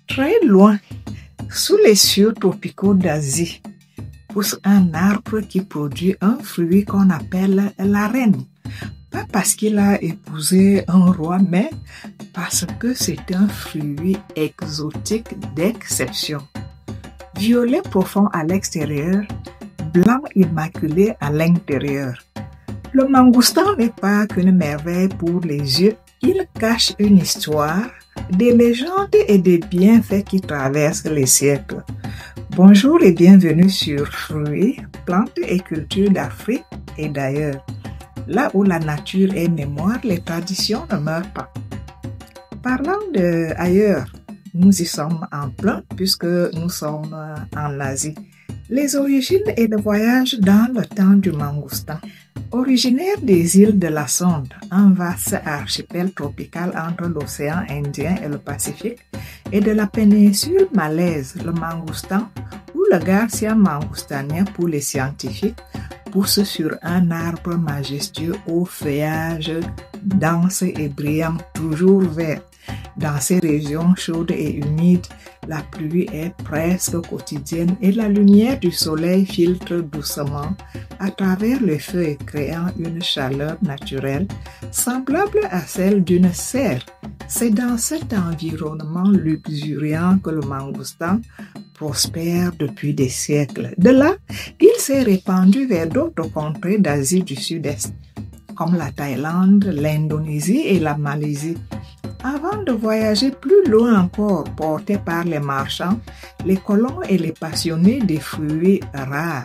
Très loin, sous les cieux tropicaux d'Asie, pousse un arbre qui produit un fruit qu'on appelle la reine. Pas parce qu'il a épousé un roi, mais parce que c'est un fruit exotique d'exception. Violet profond à l'extérieur, blanc immaculé à l'intérieur. Le mangoustan n'est pas qu'une merveille pour les yeux, il cache une histoire, des légendes et des bienfaits qui traversent les siècles. Bonjour et bienvenue sur Fruits, plantes et cultures d'Afrique et d'ailleurs. Là où la nature est mémoire, les traditions ne meurent pas. Parlant d'ailleurs, nous y sommes en plein puisque nous sommes en Asie. Les origines et le voyage dans le temps du mangoustan. Originaire des îles de la Sonde, un vaste archipel tropical entre l'océan Indien et le Pacifique, et de la péninsule malaise, le mangoustan, ou le Garcia mangoustanien pour les scientifiques, pousse sur un arbre majestueux au feuillage dense et brillant, toujours vert. Dans ces régions chaudes et humides, la pluie est presque quotidienne et la lumière du soleil filtre doucement à travers les feuilles, créant une chaleur naturelle semblable à celle d'une serre. C'est dans cet environnement luxuriant que le mangoustan prospère depuis des siècles. De là, il s'est répandu vers d'autres contrées d'Asie du Sud-Est, comme la Thaïlande, l'Indonésie et la Malaisie. Avant de voyager plus loin encore, portés par les marchands, les colons et les passionnés des fruits rares.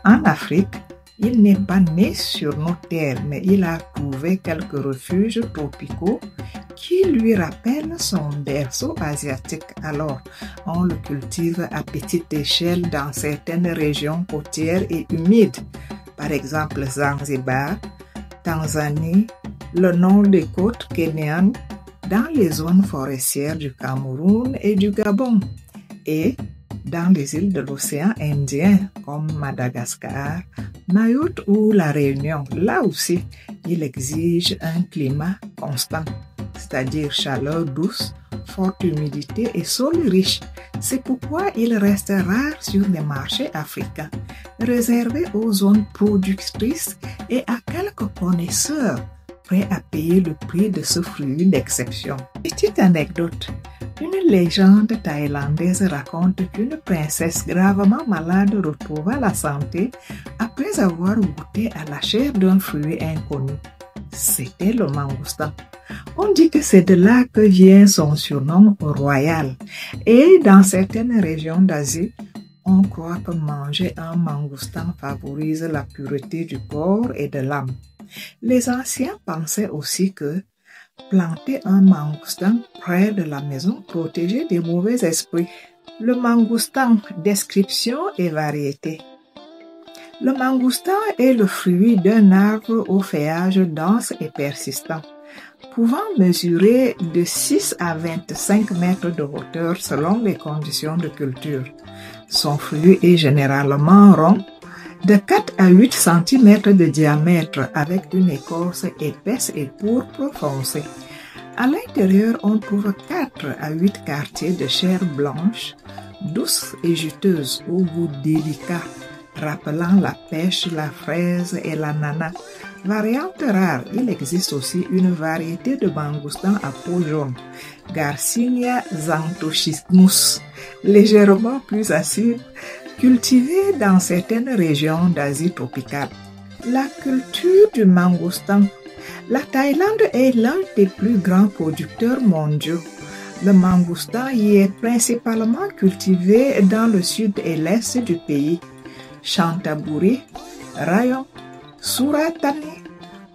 En Afrique, il n'est pas né sur nos terres, mais il a trouvé quelques refuges tropicaux qui lui rappellent son berceau asiatique. Alors, on le cultive à petite échelle dans certaines régions côtières et humides, par exemple Zanzibar, Tanzanie, le nord des côtes kényanes, dans les zones forestières du Cameroun et du Gabon, et dans les îles de l'océan Indien comme Madagascar, Mayotte ou La Réunion. Là aussi, il exige un climat constant, c'est-à-dire chaleur douce, forte humidité et sol riche. C'est pourquoi il reste rare sur les marchés africains, réservé aux zones productrices et à quelques connaisseurs prêts à payer le prix de ce fruit d'exception. Petite anecdote. Une légende thaïlandaise raconte qu'une princesse gravement malade retrouva la santé après avoir goûté à la chair d'un fruit inconnu. C'était le mangoustan. On dit que c'est de là que vient son surnom royal. Et dans certaines régions d'Asie, on croit que manger un mangoustan favorise la pureté du corps et de l'âme. Les anciens pensaient aussi que planter un mangoustan près de la maison protégeait des mauvais esprits. Le mangoustan, description et variété. Le mangoustan est le fruit d'un arbre au feuillage dense et persistant, pouvant mesurer de 6 à 25 mètres de hauteur selon les conditions de culture. Son fruit est généralement rond, de 4 à 8 cm de diamètre avec une écorce épaisse et pourpre foncée. À l'intérieur, on trouve 4 à 8 quartiers de chair blanche, douce et juteuse, au goût délicat, rappelant la pêche, la fraise et l'ananas. Variante rare, il existe aussi une variété de mangoustan à peau jaune, Garcinia xanthochymus, légèrement plus acide, cultivé dans certaines régions d'Asie tropicale. La culture du mangoustan. La Thaïlande est l'un des plus grands producteurs mondiaux. Le mangoustan y est principalement cultivé dans le sud et l'est du pays. Chantaburi, Rayong, Suratani.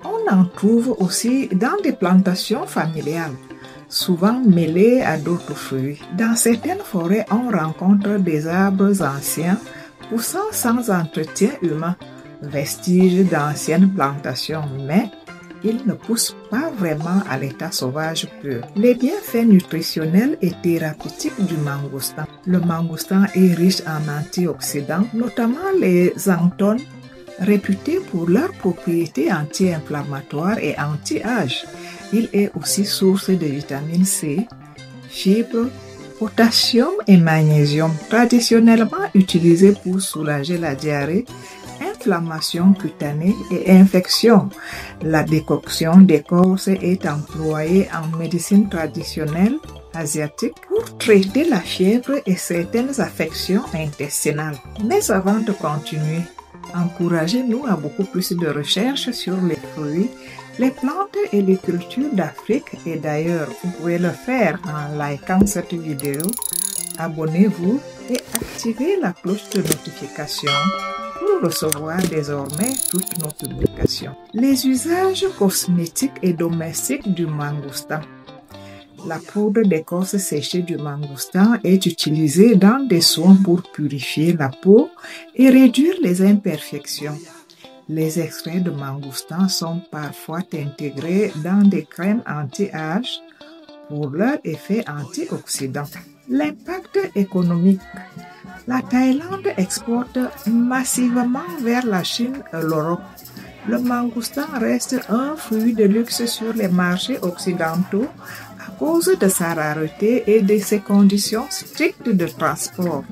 On en trouve aussi dans des plantations familiales, souvent mêlées à d'autres fruits. Dans certaines forêts, on rencontre des arbres anciens poussant sans entretien humain, vestiges d'anciennes plantations, mais ils ne poussent pas vraiment à l'état sauvage pur. Les bienfaits nutritionnels et thérapeutiques du mangoustan. Le mangoustan est riche en antioxydants, notamment les xanthones, réputés pour leurs propriétés anti-inflammatoires et anti-âge. Il est aussi source de vitamine C, fibres, Potassium et magnésium, traditionnellement utilisés pour soulager la diarrhée, inflammation cutanée et infection. La décoction d'écorce est employée en médecine traditionnelle asiatique pour traiter la fièvre et certaines affections intestinales. Mais avant de continuer, encouragez-nous à beaucoup plus de recherches sur les fruits, les plantes et les cultures d'Afrique et d'ailleurs. Vous pouvez le faire en likant cette vidéo, abonnez-vous et activez la cloche de notification pour recevoir désormais toutes nos publications. Les usages cosmétiques et domestiques du mangoustan. La poudre d'écorce séchée du mangoustan est utilisée dans des soins pour purifier la peau et réduire les imperfections. Les extraits de mangoustan sont parfois intégrés dans des crèmes anti-âge pour leur effet antioxydant. L'impact économique. La Thaïlande exporte massivement vers la Chine et l'Europe. Le mangoustan reste un fruit de luxe sur les marchés occidentaux à cause de sa rareté et de ses conditions strictes de transport.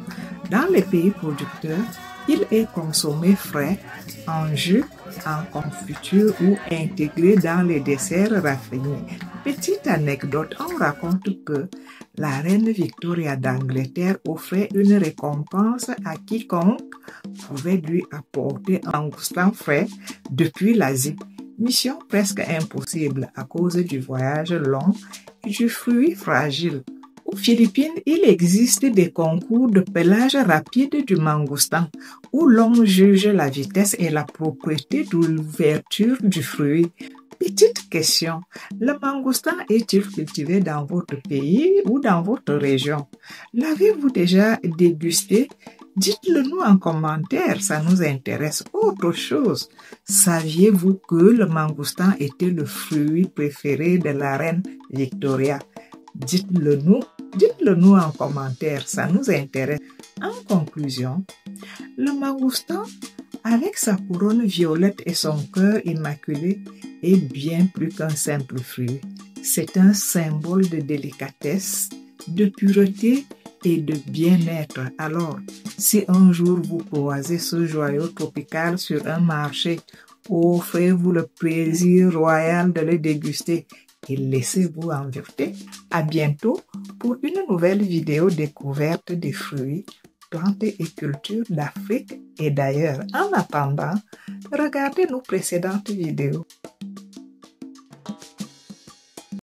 Dans les pays producteurs, il est consommé frais, en jus, en confiture ou intégré dans les desserts raffinés. Petite anecdote, on raconte que la reine Victoria d'Angleterre offrait une récompense à quiconque pouvait lui apporter un mangoustan frais depuis l'Asie. Mission presque impossible à cause du voyage long et du fruit fragile. Aux Philippines, il existe des concours de pelage rapide du mangoustan où l'on juge la vitesse et la propreté de l'ouverture du fruit. Petite question, le mangoustan est-il cultivé dans votre pays ou dans votre région? L'avez-vous déjà dégusté? Dites-le nous en commentaire, ça nous intéresse. Autre chose, saviez-vous que le mangoustan était le fruit préféré de la reine Victoria? Dites-le nous en commentaire, ça nous intéresse. En conclusion, le mangoustan, avec sa couronne violette et son cœur immaculé, est bien plus qu'un simple fruit. C'est un symbole de délicatesse, de pureté et de bien-être. Alors, si un jour vous croisez ce joyau tropical sur un marché, offrez-vous le plaisir royal de le déguster et laissez-vous envoûter. À bientôt pour une nouvelle vidéo découverte des fruits, plantes et cultures d'Afrique et d'ailleurs. En attendant, regardez nos précédentes vidéos.